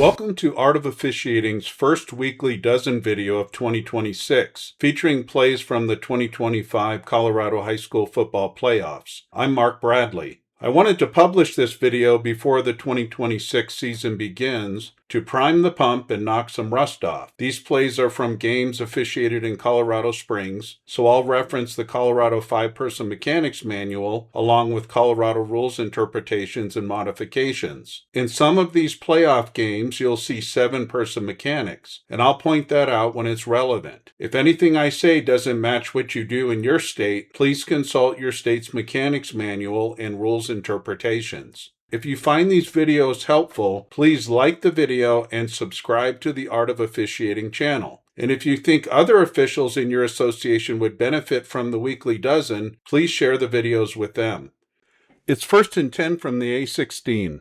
Welcome to Art of Officiating's first weekly dozen video of 2026, featuring plays from the 2025 Colorado High School Football Playoffs. I'm Mark Bradley. I wanted to publish this video before the 2026 season begins to prime the pump and knock some rust off. These plays are from games officiated in Colorado Springs, so I'll reference the Colorado 5-Person Mechanics Manual along with Colorado rules interpretations and modifications. In some of these playoff games, you'll see 7-person mechanics, and I'll point that out when it's relevant. If anything I say doesn't match what you do in your state, please consult your state's mechanics manual and rules interpretations. If you find these videos helpful, please like the video and subscribe to the Art of Officiating channel. And if you think other officials in your association would benefit from the weekly dozen, please share the videos with them. It's 1st and 10 from the A16.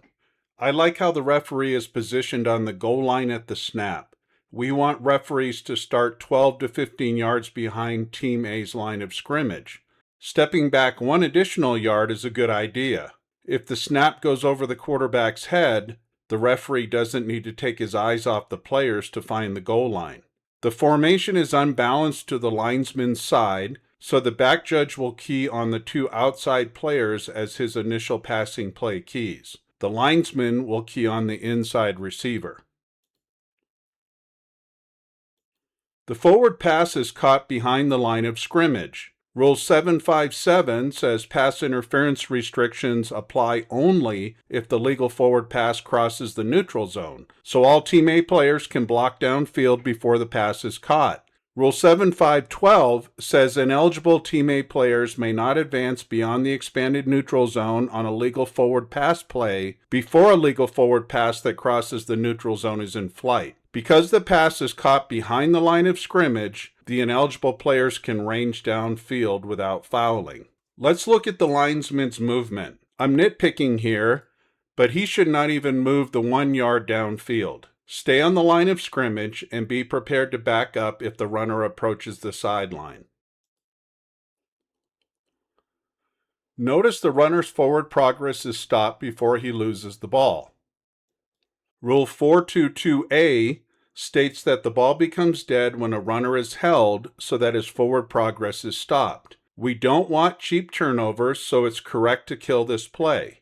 I like how the referee is positioned on the goal line at the snap. We want referees to start 12 to 15 yards behind Team A's line of scrimmage. Stepping back one additional yard is a good idea. If the snap goes over the quarterback's head, the referee doesn't need to take his eyes off the players to find the goal line. The formation is unbalanced to the linesman's side, so the back judge will key on the 2 outside players as his initial passing play keys. The linesman will key on the inside receiver. The forward pass is caught behind the line of scrimmage. Rule 757 says pass interference restrictions apply only if the legal forward pass crosses the neutral zone, so all Team A players can block downfield before the pass is caught. Rule 7512 says ineligible Team A players may not advance beyond the expanded neutral zone on a legal forward pass play before a legal forward pass that crosses the neutral zone is in flight. Because the pass is caught behind the line of scrimmage, the ineligible players can range downfield without fouling. Let's look at the linesman's movement. I'm nitpicking here, but he should not even move the 1 yard downfield. Stay on the line of scrimmage and be prepared to back up if the runner approaches the sideline. Notice the runner's forward progress is stopped before he loses the ball. Rule 422A states that the ball becomes dead when a runner is held so that his forward progress is stopped. We don't want cheap turnovers, so it's correct to kill this play.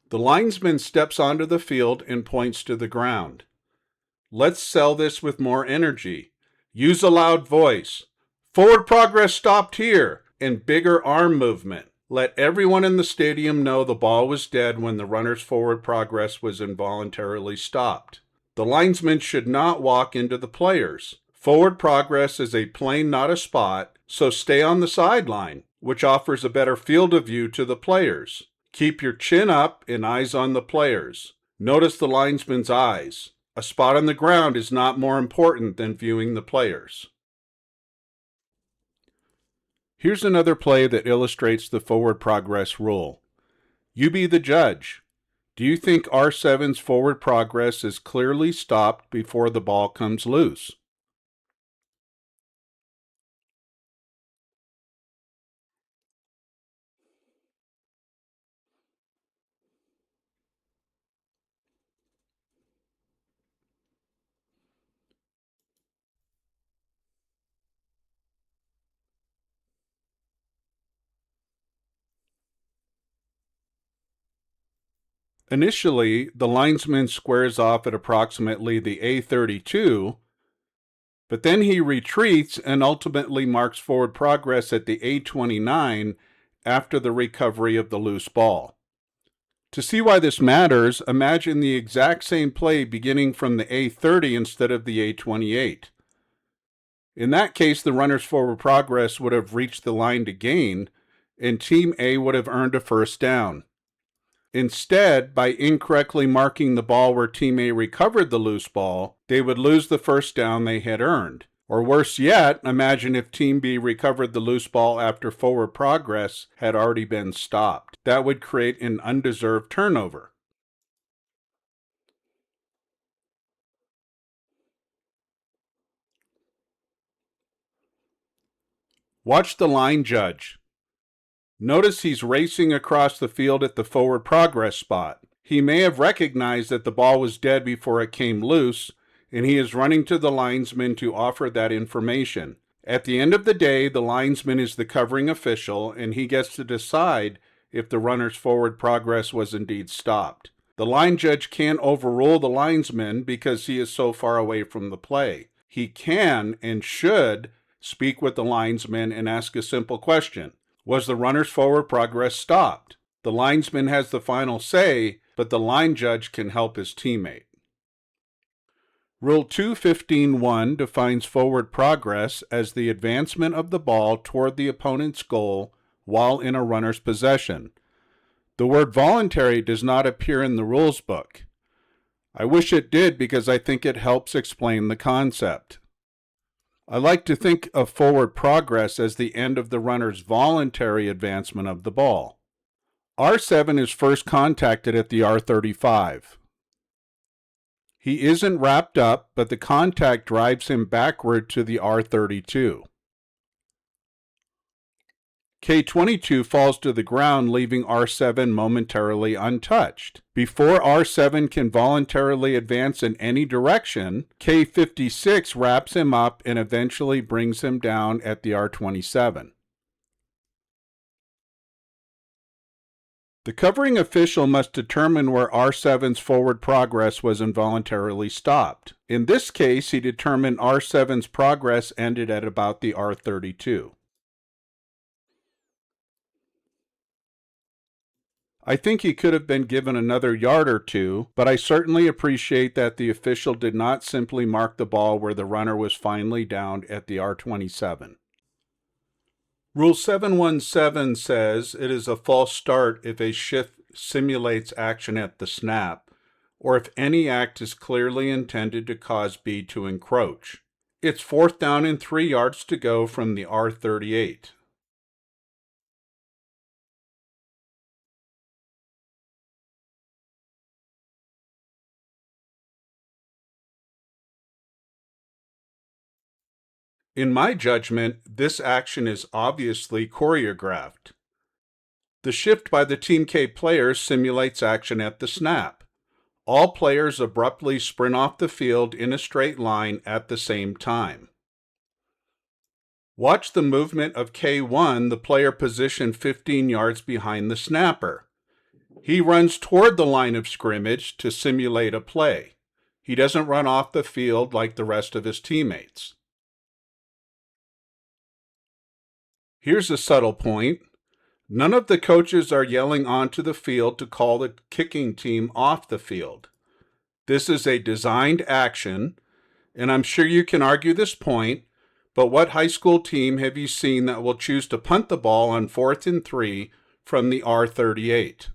The linesman steps onto the field and points to the ground. Let's sell this with more energy. Use a loud voice. Forward progress stopped here, and bigger arm movement. Let everyone in the stadium know the ball was dead when the runner's forward progress was involuntarily stopped. The linesman should not walk into the players. Forward progress is a plane, not a spot, so stay on the sideline, which offers a better field of view to the players. Keep your chin up and eyes on the players. Notice the linesman's eyes. A spot on the ground is not more important than viewing the players. Here's another play that illustrates the forward progress rule. You be the judge. Do you think R7's forward progress is clearly stopped before the ball comes loose? Initially, the linesman squares off at approximately the A32, but then he retreats and ultimately marks forward progress at the A29 after the recovery of the loose ball. To see why this matters, imagine the exact same play beginning from the A30 instead of the A28. In that case, the runner's forward progress would have reached the line to gain, and Team A would have earned a first down. Instead, by incorrectly marking the ball where Team A recovered the loose ball, they would lose the first down they had earned. Or worse yet, imagine if Team B recovered the loose ball after forward progress had already been stopped. That would create an undeserved turnover. Watch the line judge. Notice he's racing across the field at the forward progress spot. He may have recognized that the ball was dead before it came loose, and he is running to the linesman to offer that information. At the end of the day, the linesman is the covering official, and he gets to decide if the runner's forward progress was indeed stopped. The line judge can't overrule the linesman because he is so far away from the play. He can and should speak with the linesman and ask a simple question. Was the runner's forward progress stopped? The linesman has the final say, but the line judge can help his teammate. Rule 215.1 defines forward progress as the advancement of the ball toward the opponent's goal while in a runner's possession. The word voluntary does not appear in the rules book. I wish it did because I think it helps explain the concept. I like to think of forward progress as the end of the runner's voluntary advancement of the ball. R7 is first contacted at the R35. He isn't wrapped up, but the contact drives him backward to the R32. K22 falls to the ground, leaving R7 momentarily untouched. Before R7 can voluntarily advance in any direction, K56 wraps him up and eventually brings him down at the R27. The covering official must determine where R7's forward progress was involuntarily stopped. In this case, he determined R7's progress ended at about the R32. I think he could have been given another yard or two, but I certainly appreciate that the official did not simply mark the ball where the runner was finally downed at the R27. Rule 717 says it is a false start if a shift simulates action at the snap, or if any act is clearly intended to cause B to encroach. It's 4th down and 3 yards to go from the R38. In my judgment, this action is obviously choreographed. The shift by the Team K players simulates action at the snap. All players abruptly sprint off the field in a straight line at the same time. Watch the movement of K1, the player positioned 15 yards behind the snapper. He runs toward the line of scrimmage to simulate a play. He doesn't run off the field like the rest of his teammates. Here's a subtle point. None of the coaches are yelling onto the field to call the kicking team off the field. This is a designed action, and I'm sure you can argue this point, but what high school team have you seen that will choose to punt the ball on 4th and 3 from the R38?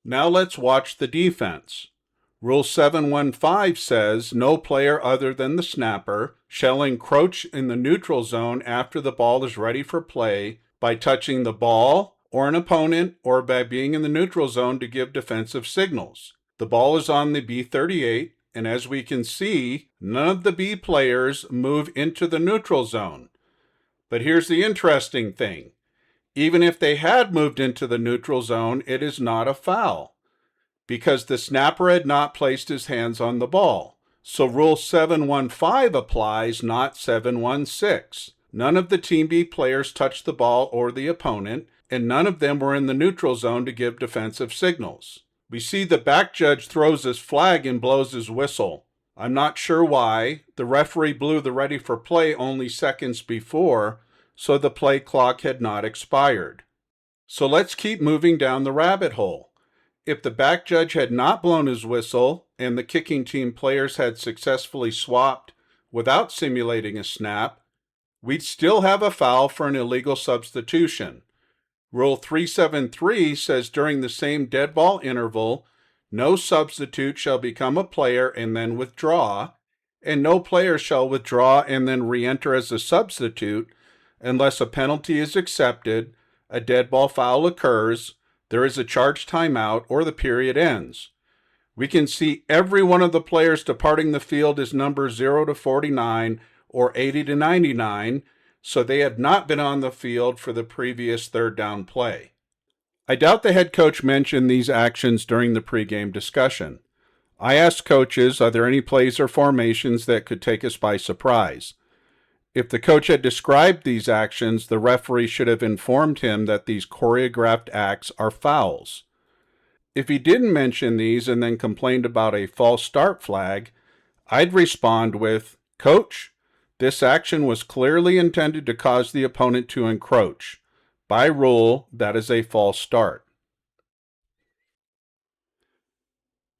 Now let's watch the defense. Rule 715 says no player other than the snapper shall encroach in the neutral zone after the ball is ready for play by touching the ball or an opponent or by being in the neutral zone to give defensive signals. The ball is on the B38, and as we can see, none of the B players move into the neutral zone. But here's the interesting thing. Even if they had moved into the neutral zone, it is not a foul, because the snapper had not placed his hands on the ball. So Rule 715 applies, not 716. None of the Team B players touched the ball or the opponent, and none of them were in the neutral zone to give defensive signals. We see the back judge throws his flag and blows his whistle. I'm not sure why. The referee blew the ready for play only seconds before, so the play clock had not expired. So let's keep moving down the rabbit hole. If the back judge had not blown his whistle and the kicking team players had successfully swapped without simulating a snap, we'd still have a foul for an illegal substitution. Rule 373 says during the same dead ball interval, no substitute shall become a player and then withdraw, and no player shall withdraw and then re-enter as a substitute unless a penalty is accepted, a dead ball foul occurs, there is a charged timeout, or the period ends. We can see every one of the players departing the field is number 0 to 49 or 80 to 99, so they had not been on the field for the previous third down play. I doubt the head coach mentioned these actions during the pregame discussion. I asked coaches, are there any plays or formations that could take us by surprise? If the coach had described these actions, the referee should have informed him that these choreographed acts are fouls. If he didn't mention these and then complained about a false start flag, I'd respond with, Coach, this action was clearly intended to cause the opponent to encroach. By rule, that is a false start.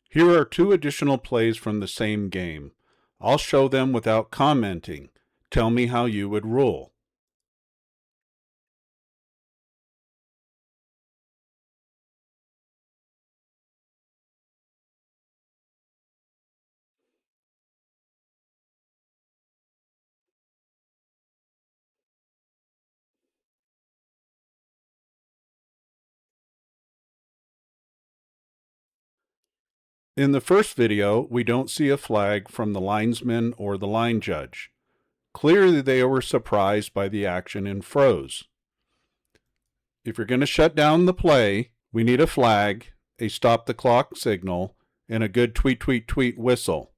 Here are two additional plays from the same game. I'll show them without commenting. Tell me how you would rule. In the first video, we don't see a flag from the linesman or the line judge. Clearly, they were surprised by the action and froze. If you're going to shut down the play, we need a flag, a stop the clock signal, and a good tweet, tweet, tweet whistle.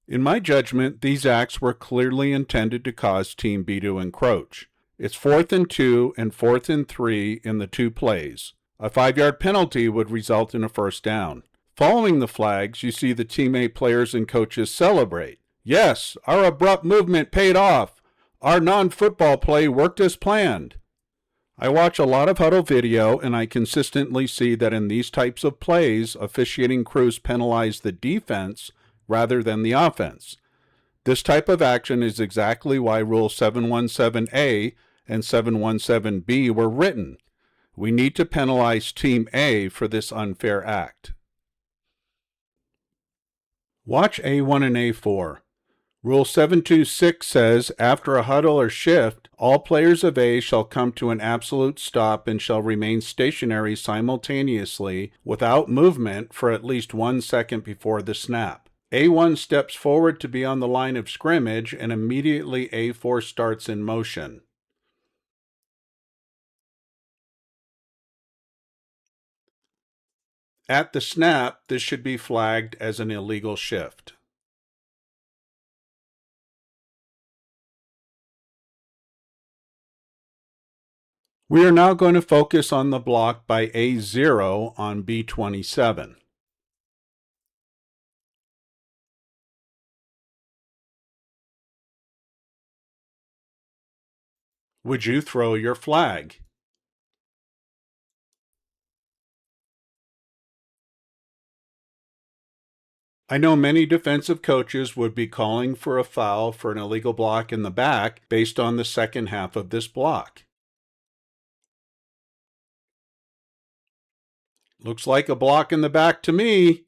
In my judgment, these acts were clearly intended to cause Team B to encroach. It's 4th and 2 and 4th and 3 in the two plays. A 5-yard penalty would result in a first down. Following the flags, you see the teammate players and coaches celebrate. Yes, our abrupt movement paid off. Our non-football play worked as planned. I watch a lot of huddle video, and I consistently see that in these types of plays, officiating crews penalize the defense rather than the offense. This type of action is exactly why Rule 717A and 717B were written. We need to penalize Team A for this unfair act. Watch A1 and A4. Rule 726 says, after a huddle or shift, all players of A shall come to an absolute stop and shall remain stationary simultaneously without movement for at least 1 second before the snap. A1 steps forward to be on the line of scrimmage, and immediately A4 starts in motion. At the snap, this should be flagged as an illegal shift. We are now going to focus on the block by A0 on B27. Would you throw your flag? I know many defensive coaches would be calling for a foul for an illegal block in the back based on the second half of this block. Looks like a block in the back to me.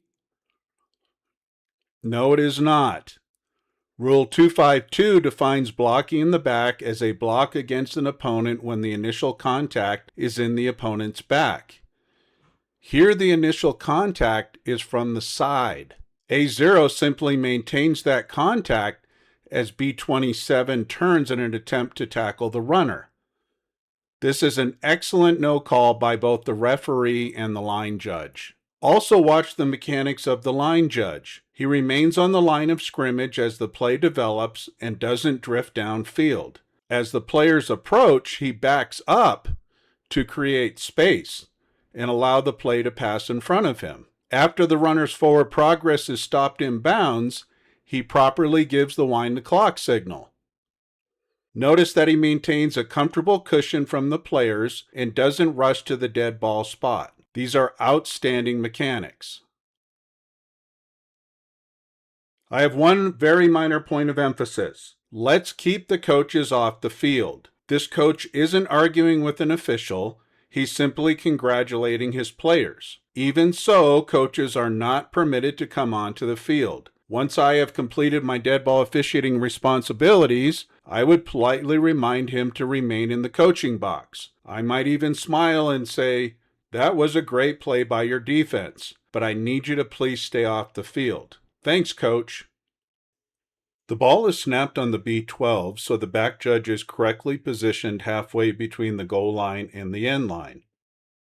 No, it is not. Rule 252 defines blocking in the back as a block against an opponent when the initial contact is in the opponent's back. Here the initial contact is from the side. A0 simply maintains that contact as B27 turns in an attempt to tackle the runner. This is an excellent no call by both the referee and the line judge. Also watch the mechanics of the line judge. He remains on the line of scrimmage as the play develops and doesn't drift downfield. As the players approach, he backs up to create space and allow the play to pass in front of him. After the runner's forward progress is stopped in bounds, he properly gives the wind the clock signal. Notice that he maintains a comfortable cushion from the players and doesn't rush to the dead ball spot. These are outstanding mechanics. I have one very minor point of emphasis. Let's keep the coaches off the field. This coach isn't arguing with an official. He's simply congratulating his players. Even so, coaches are not permitted to come onto the field. Once I have completed my dead ball officiating responsibilities, I would politely remind him to remain in the coaching box. I might even smile and say, "That was a great play by your defense, but I need you to please stay off the field. Thanks, coach." The ball is snapped on the B12, so the back judge is correctly positioned halfway between the goal line and the end line.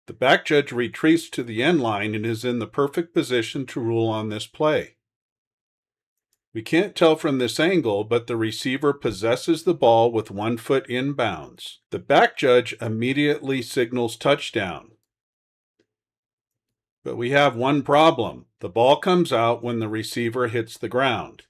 The back judge retreats to the end line and is in the perfect position to rule on this play. We can't tell from this angle, but the receiver possesses the ball with 1 foot inbounds. The back judge immediately signals touchdown. But we have one problem. The ball comes out when the receiver hits the ground.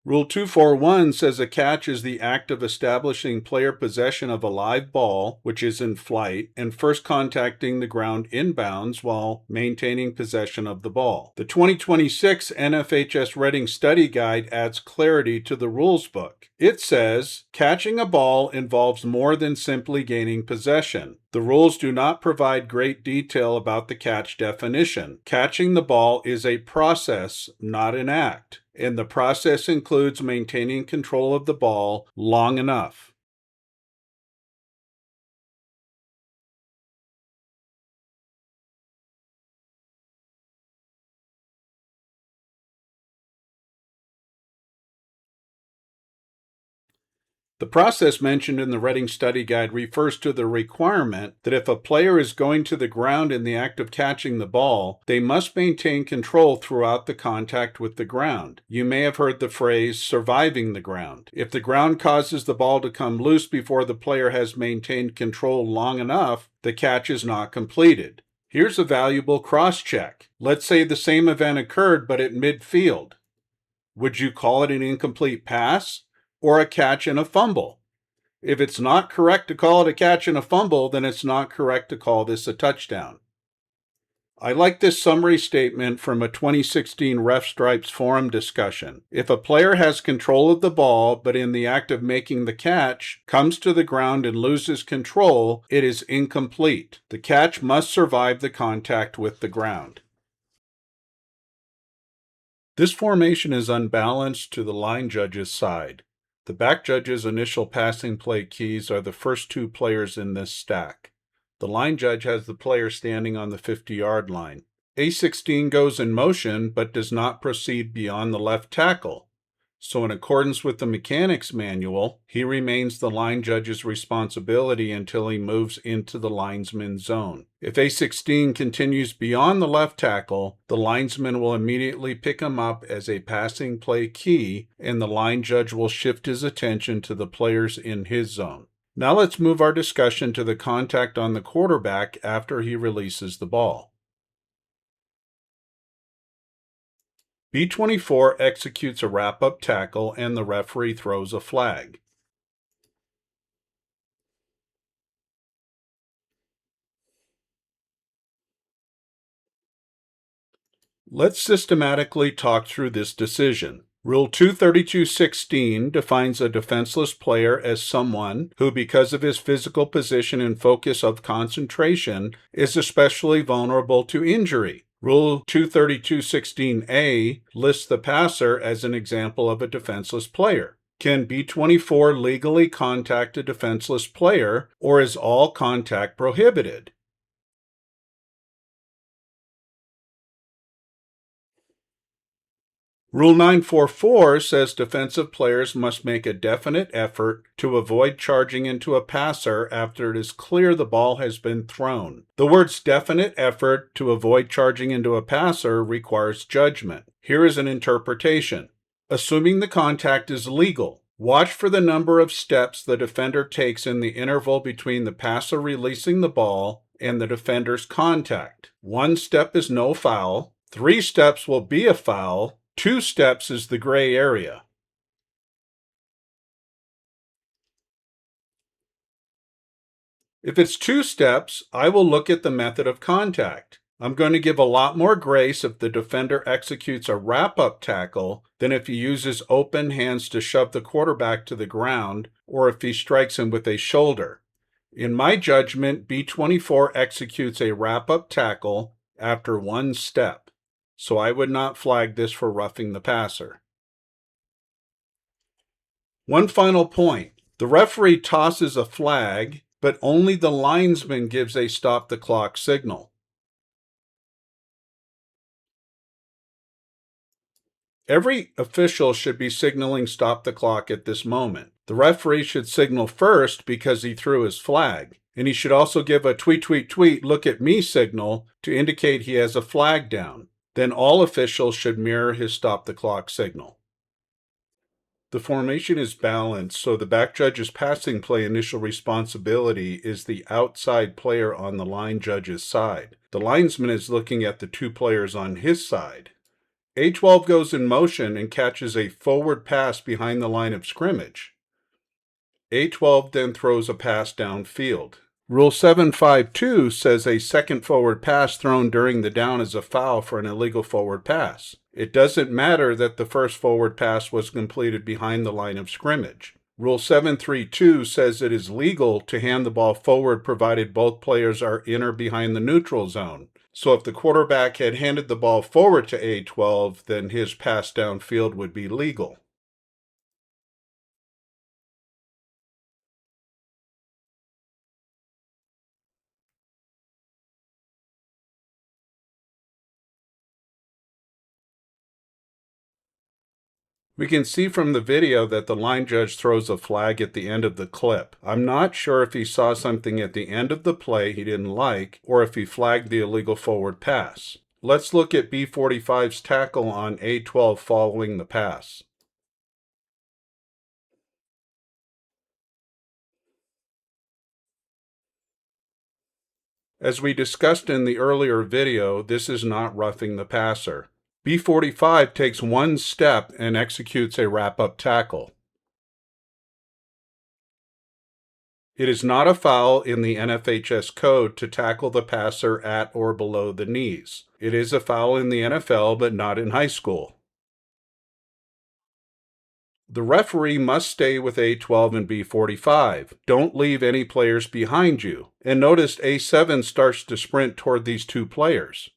Rule 241 says a catch is the act of establishing player possession of a live ball, which is in flight, and first contacting the ground inbounds while maintaining possession of the ball. The 2026 NFHS Reading Study Guide adds clarity to the rules book. It says, catching a ball involves more than simply gaining possession. The rules do not provide great detail about the catch definition. Catching the ball is a process, not an act, and the process includes maintaining control of the ball long enough. The process mentioned in the Reading Study Guide refers to the requirement that if a player is going to the ground in the act of catching the ball, they must maintain control throughout the contact with the ground. You may have heard the phrase surviving the ground. If the ground causes the ball to come loose before the player has maintained control long enough, the catch is not completed. Here's a valuable cross-check. Let's say the same event occurred but at midfield. Would you call it an incomplete pass or a catch and a fumble? If it's not correct to call it a catch and a fumble, then it's not correct to call this a touchdown. I like this summary statement from a 2016 Ref Stripes forum discussion. If a player has control of the ball, but in the act of making the catch, comes to the ground and loses control, it is incomplete. The catch must survive the contact with the ground. This formation is unbalanced to the line judge's side. The back judge's initial passing play keys are the first 2 players in this stack. The line judge has the player standing on the 50-yard line. A16 goes in motion but does not proceed beyond the left tackle. So in accordance with the mechanics manual, he remains the line judge's responsibility until he moves into the linesman's zone. If A16 continues beyond the left tackle, the linesman will immediately pick him up as a passing play key, and the line judge will shift his attention to the players in his zone. Now let's move our discussion to the contact on the quarterback after he releases the ball. B24 executes a wrap-up tackle and the referee throws a flag. Let's systematically talk through this decision. Rule 232.16 defines a defenseless player as someone who, because of his physical position and focus of concentration, is especially vulnerable to injury. Rule 232.16a lists the passer as an example of a defenseless player. Can B24 legally contact a defenseless player, or is all contact prohibited? Rule 944 says defensive players must make a definite effort to avoid charging into a passer after it is clear the ball has been thrown. The words definite effort to avoid charging into a passer requires judgment. Here is an interpretation. Assuming the contact is legal, watch for the number of steps the defender takes in the interval between the passer releasing the ball and the defender's contact. 1 step is no foul. 3 steps will be a foul. 2 steps is the gray area. If it's 2 steps, I will look at the method of contact. I'm going to give a lot more grace if the defender executes a wrap-up tackle than if he uses open hands to shove the quarterback to the ground or if he strikes him with a shoulder. In my judgment, B24 executes a wrap-up tackle after one step, so I would not flag this for roughing the passer. One final point. The referee tosses a flag, but only the linesman gives a stop the clock signal. Every official should be signaling stop the clock at this moment. The referee should signal first because he threw his flag, and he should also give a tweet, tweet, tweet, look at me signal to indicate he has a flag down. Then all officials should mirror his stop the clock signal. The formation is balanced, so the back judge's passing play initial responsibility is the outside player on the line judge's side. The linesman is looking at the two players on his side. A12 goes in motion and catches a forward pass behind the line of scrimmage. A12 then throws a pass downfield. Rule 752 says a second forward pass thrown during the down is a foul for an illegal forward pass. It doesn't matter that the first forward pass was completed behind the line of scrimmage. Rule 732 says it is legal to hand the ball forward provided both players are in or behind the neutral zone. So if the quarterback had handed the ball forward to A12, then his pass downfield would be legal. We can see from the video that the line judge throws a flag at the end of the clip. I'm not sure if he saw something at the end of the play he didn't like, or if he flagged the illegal forward pass. Let's look at B45's tackle on A12 following the pass. As we discussed in the earlier video, this is not roughing the passer. B45 takes one step and executes a wrap-up tackle. It is not a foul in the NFHS code to tackle the passer at or below the knees. It is a foul in the NFL, but not in high school. The referee must stay with A12 and B45. Don't leave any players behind you. And notice A7 starts to sprint toward these two players.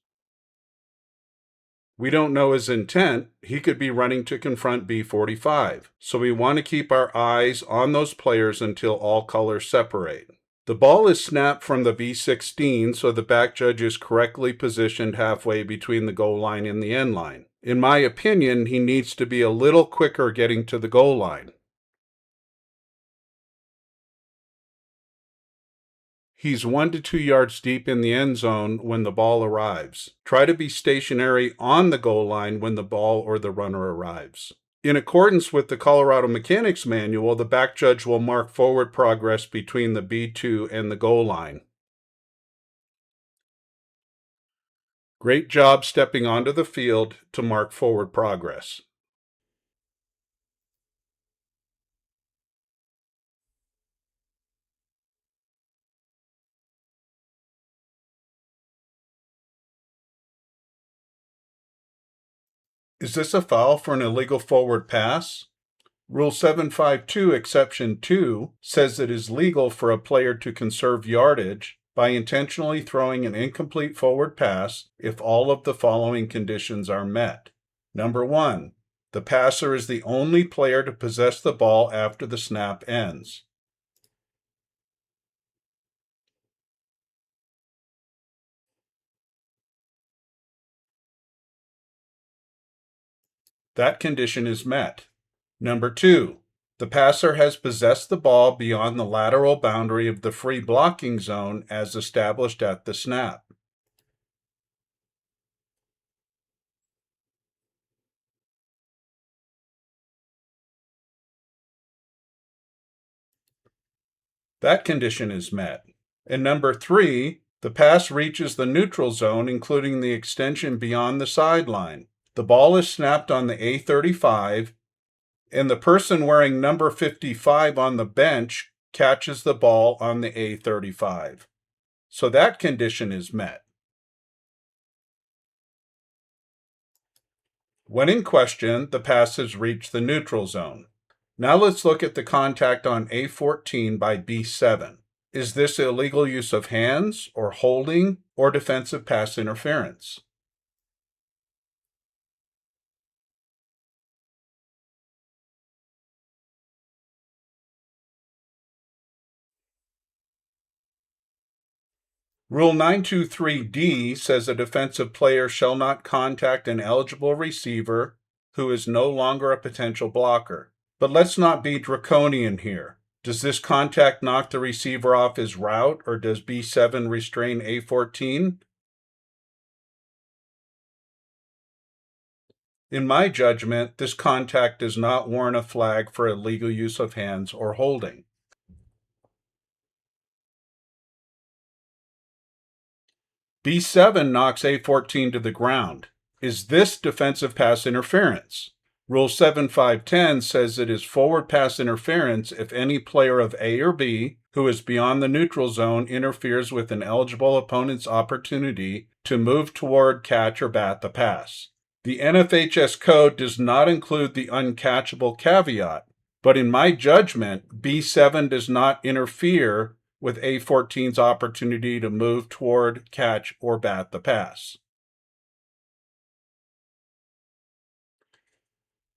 We don't know his intent. He could be running to confront B45. So we want to keep our eyes on those players until all colors separate. The ball is snapped from the B16, so the back judge is correctly positioned halfway between the goal line and the end line. In my opinion, he needs to be a little quicker getting to the goal line. He's 1 to 2 yards deep in the end zone when the ball arrives. Try to be stationary on the goal line when the ball or the runner arrives. In accordance with the Colorado Mechanics Manual, the back judge will mark forward progress between the B2 and the goal line. Great job stepping onto the field to mark forward progress. Is this a foul for an illegal forward pass? Rule 752, Exception 2, says it is legal for a player to conserve yardage by intentionally throwing an incomplete forward pass if all of the following conditions are met. Number 1, the passer is the only player to possess the ball after the snap ends. That condition is met. Number 2, the passer has possessed the ball beyond the lateral boundary of the free blocking zone as established at the snap. That condition is met. And number 3, the pass reaches the neutral zone, including the extension beyond the sideline. The ball is snapped on the A35, and the person wearing number 55 on the bench catches the ball on the A35. So that condition is met. When in question, the pass has reached the neutral zone. Now let's look at the contact on A14 by B7. Is this illegal use of hands or holding or defensive pass interference? Rule 923D says a defensive player shall not contact an eligible receiver who is no longer a potential blocker. But let's not be draconian here. Does this contact knock the receiver off his route, or does B7 restrain A14? In my judgment, this contact does not warrant a flag for illegal use of hands or holding. B7 knocks A14 to the ground. Is this defensive pass interference? Rule 7510 says it is forward pass interference if any player of A or B who is beyond the neutral zone interferes with an eligible opponent's opportunity to move toward, catch, or bat the pass. The NFHS code does not include the uncatchable caveat, but in my judgment, B7 does not interfere with A14's opportunity to move toward, catch, or bat the pass.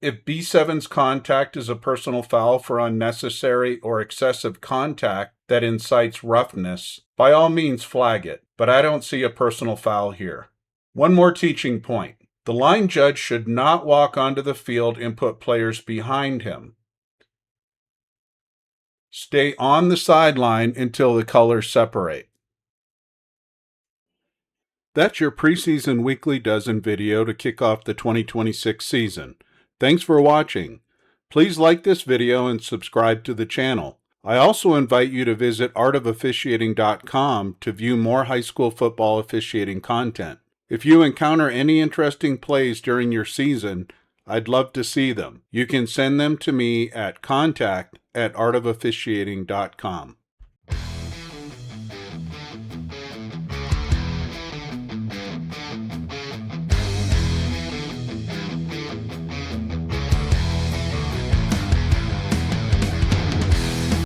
If B7's contact is a personal foul for unnecessary or excessive contact that incites roughness, by all means flag it, but I don't see a personal foul here. One more teaching point. The line judge should not walk onto the field and put players behind him. Stay on the sideline until the colors separate. That's your preseason weekly dozen video to kick off the 2026 season. Thanks for watching. Please like this video and subscribe to the channel. I also invite you to visit artofofficiating.com to view more high school football officiating content. If you encounter any interesting plays during your season, I'd love to see them. You can send them to me at contact@artofofficiating.com.